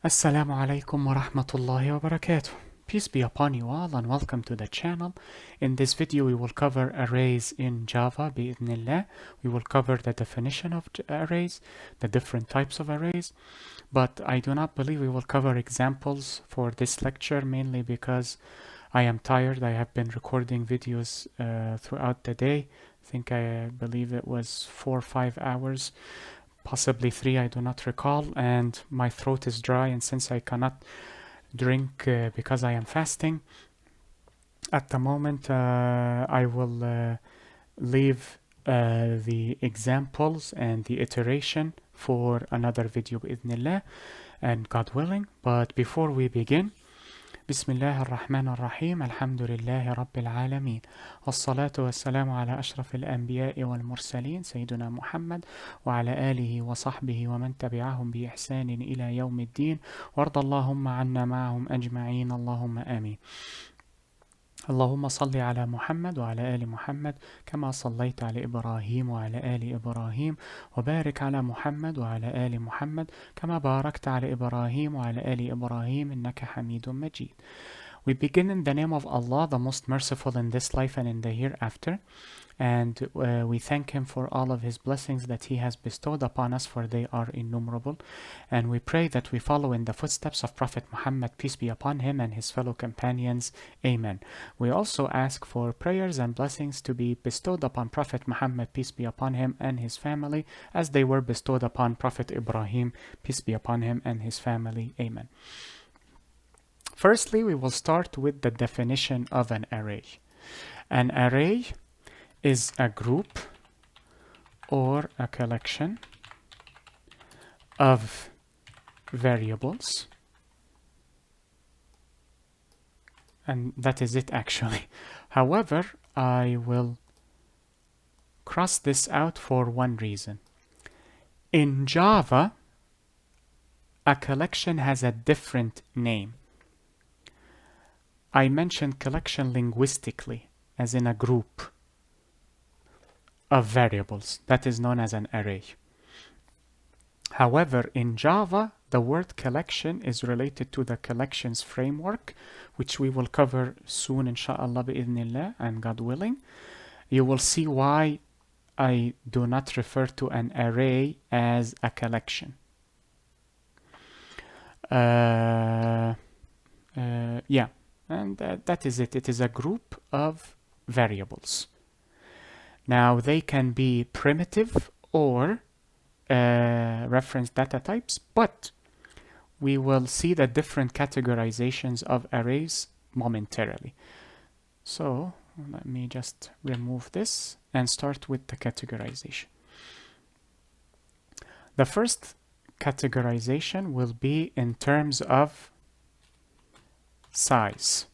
Assalamu alaikum wa rahmatullahi wa barakatuh. Peace be upon you all and welcome to the channel. In this video we will cover arrays in Java bi'idhnillah. We will cover the definition of arrays, the different types of arrays, but I do not believe we will cover examples for this lecture, mainly because I am tired. I have been recording videos throughout the day. I believe it was 4 or 5 hours, possibly 3, I do not recall, and my throat is dry, and since I cannot drink because I am fasting at the moment, I will leave the examples and the iteration for another video بإذن and God willing. But before we begin, بسم الله الرحمن الرحيم الحمد لله رب العالمين والصلاة والسلام على أشرف الأنبياء والمرسلين سيدنا محمد وعلى آله وصحبه ومن تبعهم بإحسان إلى يوم الدين وارض اللهم عنا معهم أجمعين اللهم آمين. اللهم صل على محمد وعلى آل محمد كما صليت على إبراهيم وعلى آل إبراهيم وبارك على محمد وعلى آل محمد كما باركت على إبراهيم وعلى آل إبراهيم إنك حميد مجيد. We begin in the name of Allah, the most merciful in this life and in the hereafter. And we thank Him for all of His blessings that He has bestowed upon us, for they are innumerable. And we pray that we follow in the footsteps of Prophet Muhammad, peace be upon him, and his fellow companions. Amen. We also ask for prayers and blessings to be bestowed upon Prophet Muhammad, peace be upon him, and his family, as they were bestowed upon Prophet Ibrahim, peace be upon him, and his family. Amen. Firstly, we will start with the definition of an array. An array is a group or a collection of variables, and that is it actually. However, I will cross this out for one reason. In Java, a collection has a different name. I mentioned collection linguistically, as in a group of variables. That is known as an array. However, in Java, the word collection is related to the collections framework, which we will cover soon, inshallah, bi'idhnillah, and God willing. You will see why I do not refer to an array as a collection. Yeah, and that is it. It is a group of variables. Now, they can be primitive or reference data types, but we will see the different categorizations of arrays momentarily. So let me just remove this and start with the categorization. The first categorization will be in terms of size.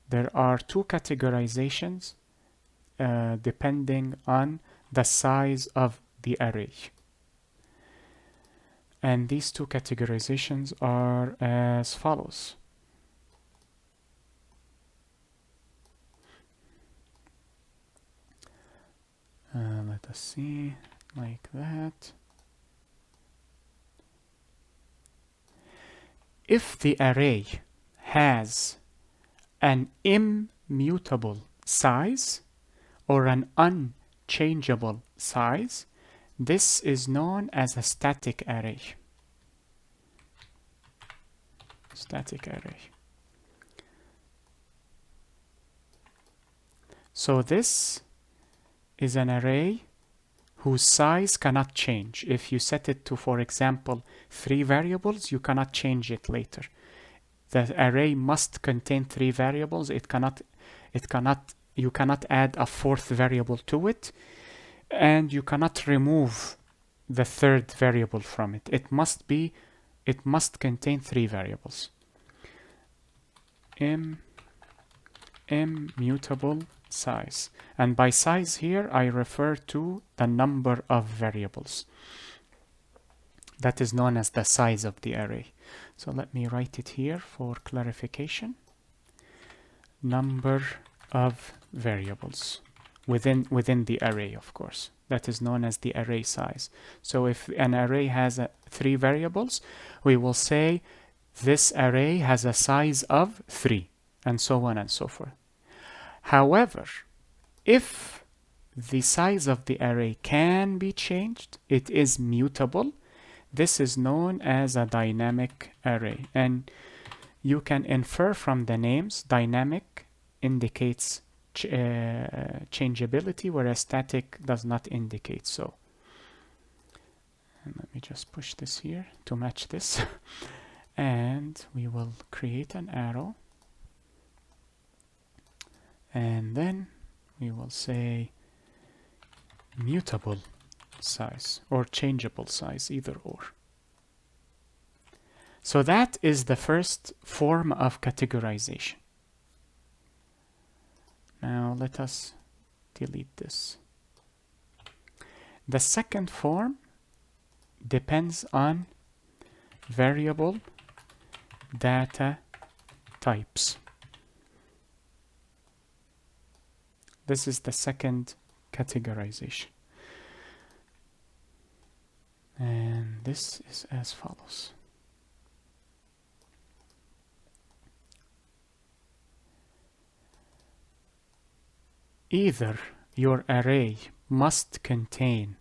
There are two categorizations depending on the size of the array. And these two categorizations are as follows. Let us see, like that. If the array has an immutable size or an unchangeable size, this is known as a static array. Static array. So this is an array whose size cannot change. If you set it to, for example, 3 variables, you cannot change it later. The array must contain 3 variables. You cannot add a 4th variable to it, and you cannot remove the 3rd variable from it. It must contain 3 variables. Immutable size. And by size here, I refer to the number of variables. That is known as the size of the array. So let me write it here for clarification. Number of variables. within the array, of course. That is known as the array size. So if an array has 3 variables, we will say this array has a size of 3, and so on and so forth. However, if the size of the array can be changed, it is mutable, this is known as a dynamic array. And you can infer from the names, dynamic indicates changeability, whereas static does not indicate so. And let me just push this here to match this. And we will create an arrow. And then we will say mutable size or changeable size, either or. So that is the first form of categorization. Now let us delete this. The second form depends on variable data types. This is the second categorization. And this is as follows. Either your array must contain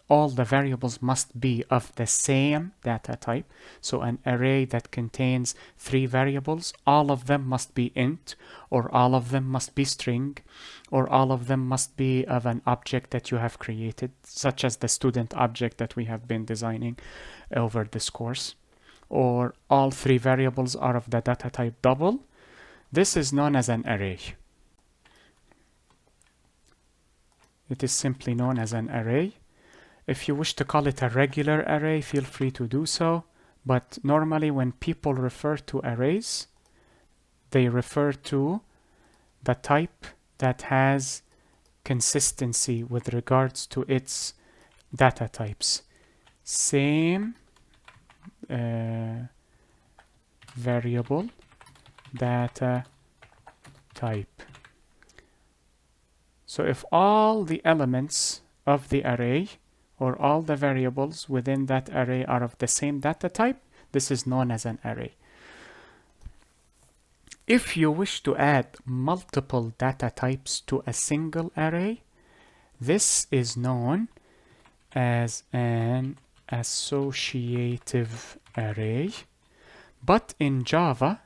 all the variables must be of the same data type. So an array that contains 3 variables, all of them must be int, or all of them must be string, or all of them must be of an object that you have created, such as the student object that we have been designing over this course, or all 3 variables are of the data type double. This is known as an array. It is simply known as an array. If you wish to call it a regular array, feel free to do so. But normally when people refer to arrays, they refer to the type that has consistency with regards to its data types. Same variable data type. So if all the elements of the array or all the variables within that array are of the same data type, this is known as an array. If you wish to add multiple data types to a single array, this is known as an associative array. But in Java,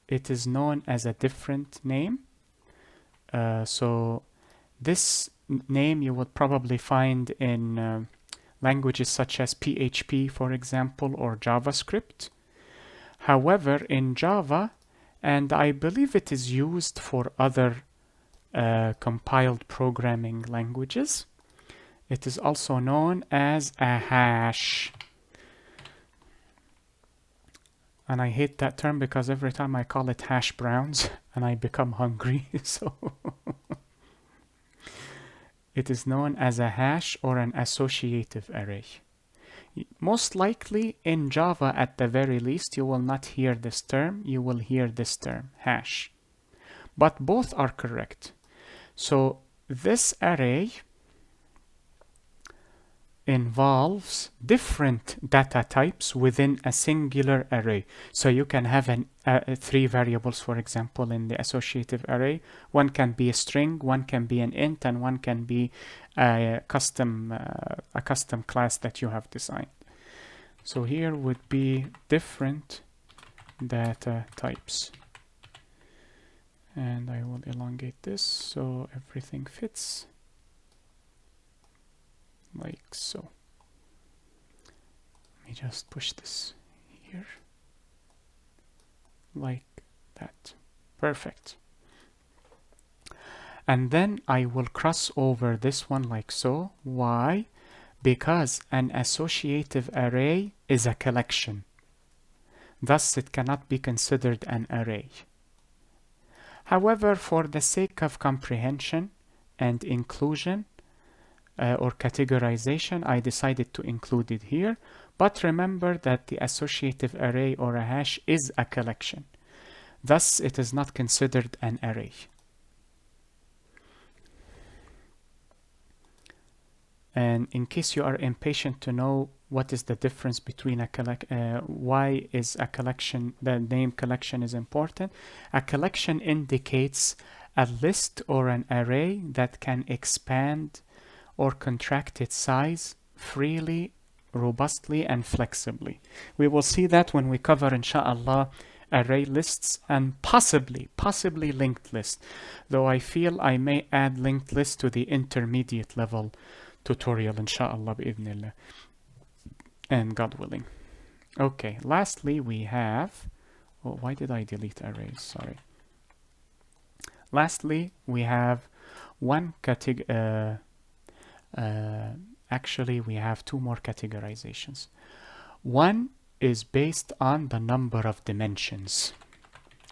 it is known as a different name. So this name you would probably find in languages such as PHP, for example, or JavaScript. However, in Java, and I believe it is used for other compiled programming languages, it is also known as a hash. And I hate that term because every time I call it hash browns and I become hungry, so it is known as a hash or an associative array. Most likely in Java, at the very least, you will not hear this term, you will hear this term, hash. But both are correct. So this array involves different data types within a singular array. So you can have 3 variables, for example, in the associative array. One can be a string, one can be an int, and one can be a custom class that you have designed. So here would be different data types. And I will elongate this so everything fits. Like so. Let me just push this here. Like that. Perfect. And then I will cross over this one like so. Why? Because an associative array is a collection. Thus, it cannot be considered an array. However, for the sake of comprehension and inclusion, or categorization, I decided to include it here. But remember that the associative array or a hash is a collection. Thus, it is not considered an array. And in case you are impatient to know what is the difference between why is a collection, the name collection is important. A collection indicates a list or an array that can expand or contract its size freely, robustly, and flexibly. We will see that when we cover, inshallah, array lists and possibly linked lists, though I feel I may add linked lists to the intermediate level tutorial, inshallah, bi'idhnillah, and God willing. Okay, lastly we have, oh, why did I delete arrays? Sorry. Lastly, we have one category, actually we have two more categorizations. One is based on the number of dimensions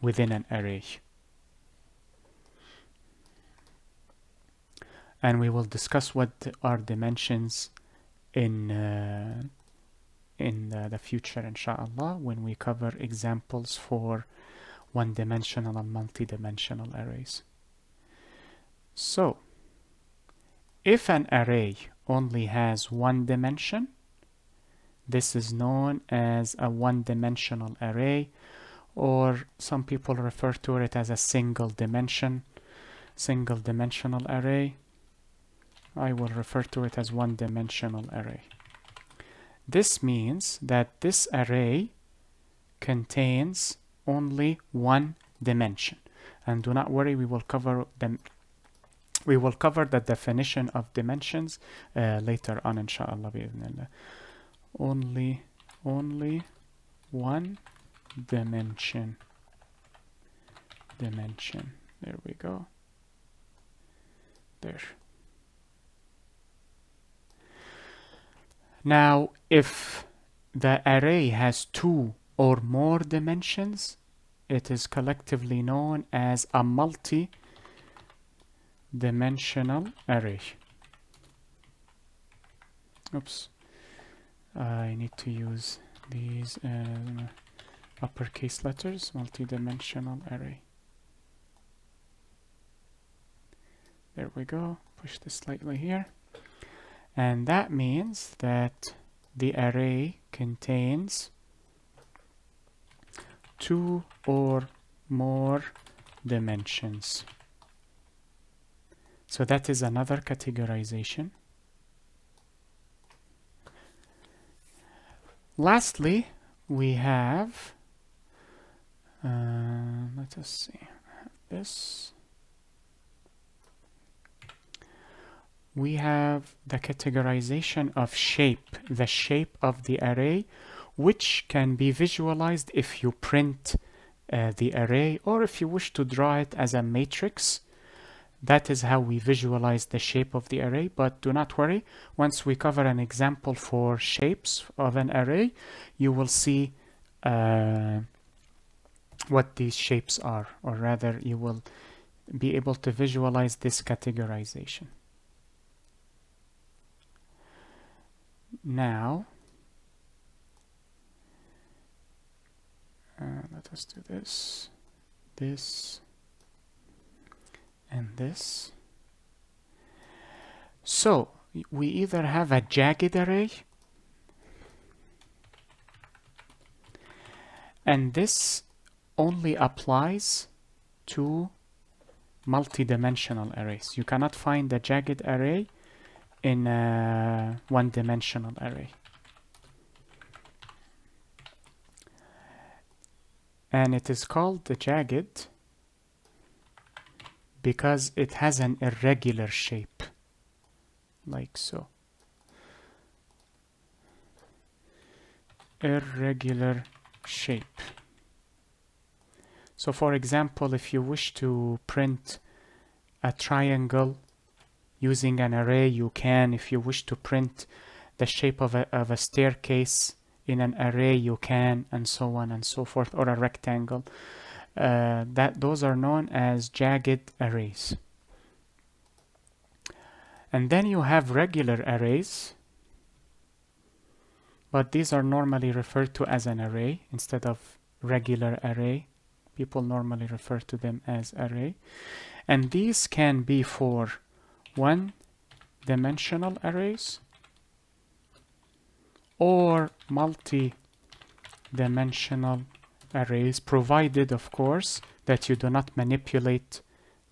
within an array. And we will discuss what are dimensions in the future, inshallah, when we cover examples for one-dimensional and multi-dimensional arrays. So, if an array only has one dimension, this is known as a one-dimensional array, or some people refer to it as a single-dimensional array. I will refer to it as one-dimensional array. This means that this array contains only one dimension. And do not worry, we will cover them. We will cover the definition of dimensions later on, inshallah, bi'idhnillah. Only one dimension. There we go. There. Now, if the array has two or more dimensions, it is collectively known as a multi-dimensional array. Oops. I need to use these uppercase letters. Multi-dimensional array. There we go. Push this slightly here. And that means that the array contains two or more dimensions. So that is another categorization. Lastly, we have, let us see, this. We have the categorization of shape, the shape of the array, which can be visualized if you print the array, or if you wish to draw it as a matrix. That is how we visualize the shape of the array, but do not worry. Once we cover an example for shapes of an array, you will see what these shapes are, or rather you will be able to visualize this categorization. Now, let us do this, and this. So, we either have a jagged array, and this only applies to multi-dimensional arrays. You cannot find a jagged array in a one-dimensional array. And it is called the jagged because it has an irregular shape, like so. Irregular shape. So for example, if you wish to print a triangle using an array, you can. If you wish to print the shape of a staircase in an array, you can, and so on and so forth, or a rectangle. Those are known as jagged arrays. And then you have regular arrays, but these are normally referred to as an array instead of regular array, People normally refer to them as array. And these can be for one-dimensional arrays or multi-dimensional arrays, provided, of course, that you do not manipulate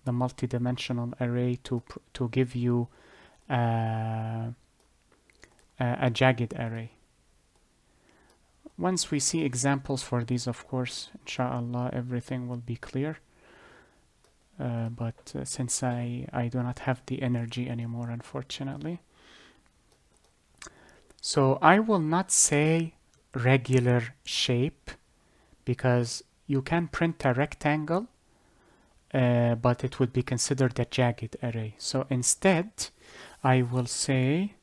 the multi-dimensional array to give you a jagged array. Once we see examples for these, of course, inshallah, everything will be clear. But since I do not have the energy anymore, unfortunately. So I will not say regular shape, because you can print a rectangle, but it would be considered a jagged array. So instead, I will say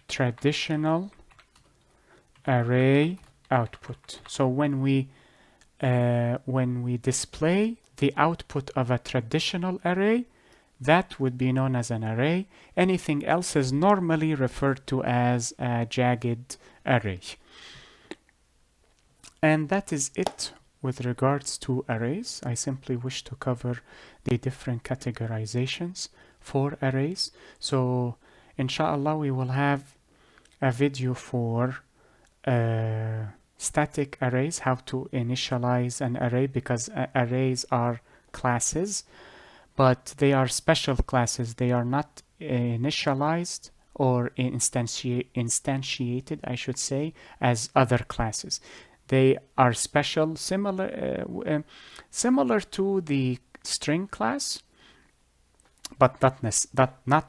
traditional array output. So when we display the output of a traditional array, that would be known as an array. Anything else is normally referred to as a jagged array. And that is it with regards to arrays. I simply wish to cover the different categorizations for arrays. So inshallah, we will have a video for static arrays, how to initialize an array, because arrays are classes, but they are special classes. They are not initialized or instantiated, I should say, as other classes. They are special, similar to the string class, but not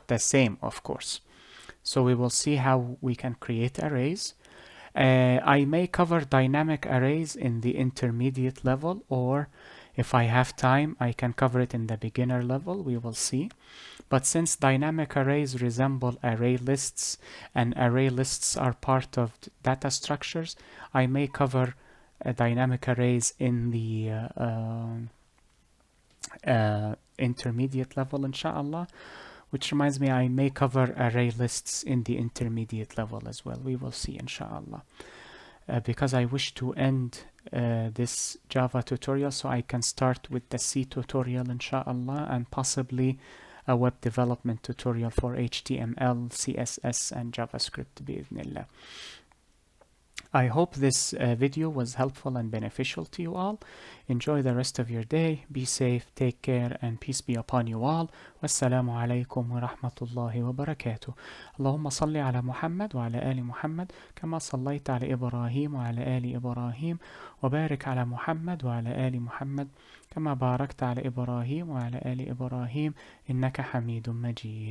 the same, of course. So we will see how we can create arrays. I may cover dynamic arrays in the intermediate level, or if I have time, I can cover it in the beginner level. We will see. But since dynamic arrays resemble array lists, and array lists are part of data structures, I may cover dynamic arrays in the intermediate level, inshallah. Which reminds me, I may cover array lists in the intermediate level as well. We will see, inshallah. Because I wish to end this Java tutorial so I can start with the C tutorial, inshallah, and possibly a web development tutorial for HTML, CSS, and JavaScript, bi'idhnillah. I hope this video was helpful and beneficial to you all. Enjoy the rest of your day. Be safe, take care, and peace be upon you all. Wassalamu alaikum wa rahmatullahi wa barakatuh. اللهم صل على محمد وعلى آل محمد كما صليت على إبراهيم وعلى آل إبراهيم وبارك على محمد وعلى آل محمد كما باركت على إبراهيم وعلى آل إبراهيم إنك حميد مجيد.